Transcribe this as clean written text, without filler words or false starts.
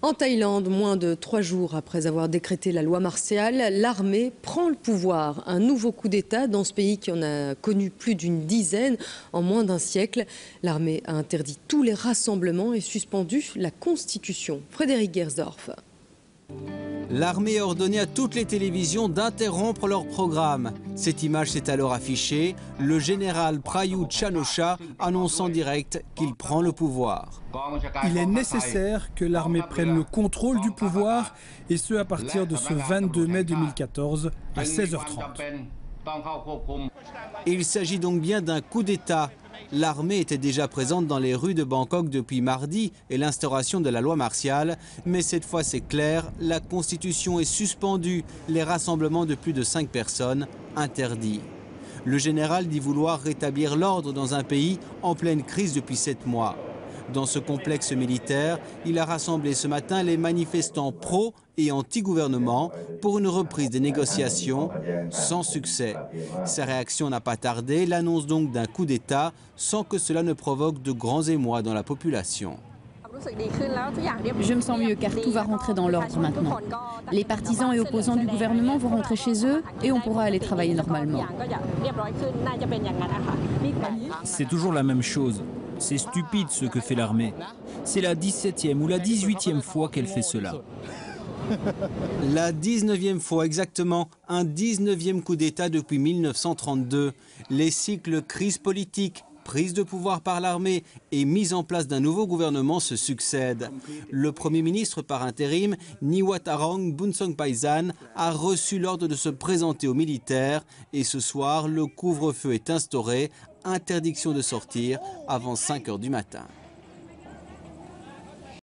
En Thaïlande, moins de 3 jours après avoir décrété la loi martiale, l'armée prend le pouvoir. Un nouveau coup d'État dans ce pays qui en a connu plus d'une dizaine en moins d'un siècle. L'armée a interdit tous les rassemblements et suspendu la Constitution. Frédéric Gersdorf. L'armée a ordonné à toutes les télévisions d'interrompre leur programme. Cette image s'est alors affichée. Le général Prayut Chan-o-cha annonce en direct qu'il prend le pouvoir. Il est nécessaire que l'armée prenne le contrôle du pouvoir, et ce à partir de ce 22 mai 2014 à 16h30. Il s'agit donc bien d'un coup d'État. L'armée était déjà présente dans les rues de Bangkok depuis mardi et l'instauration de la loi martiale. Mais cette fois, c'est clair, la Constitution est suspendue. Les rassemblements de plus de 5 personnes interdits. Le général dit vouloir rétablir l'ordre dans un pays en pleine crise depuis 7 mois. Dans ce complexe militaire, il a rassemblé ce matin les manifestants pro et anti-gouvernement pour une reprise des négociations sans succès. Sa réaction n'a pas tardé, il annonce donc d'un coup d'État sans que cela ne provoque de grands émois dans la population. Je me sens mieux car tout va rentrer dans l'ordre maintenant. Les partisans et opposants du gouvernement vont rentrer chez eux et on pourra aller travailler normalement. C'est toujours la même chose. C'est stupide ce que fait l'armée. C'est la 17e ou la 18e fois qu'elle fait cela. La 19e fois exactement, un 19e coup d'État depuis 1932. Les cycles crise politique, prise de pouvoir par l'armée et mise en place d'un nouveau gouvernement se succèdent. Le Premier ministre par intérim, Niwatarong Boonsongpaisan, a reçu l'ordre de se présenter aux militaires et ce soir, le couvre-feu est instauré, interdiction de sortir avant 5 h du matin.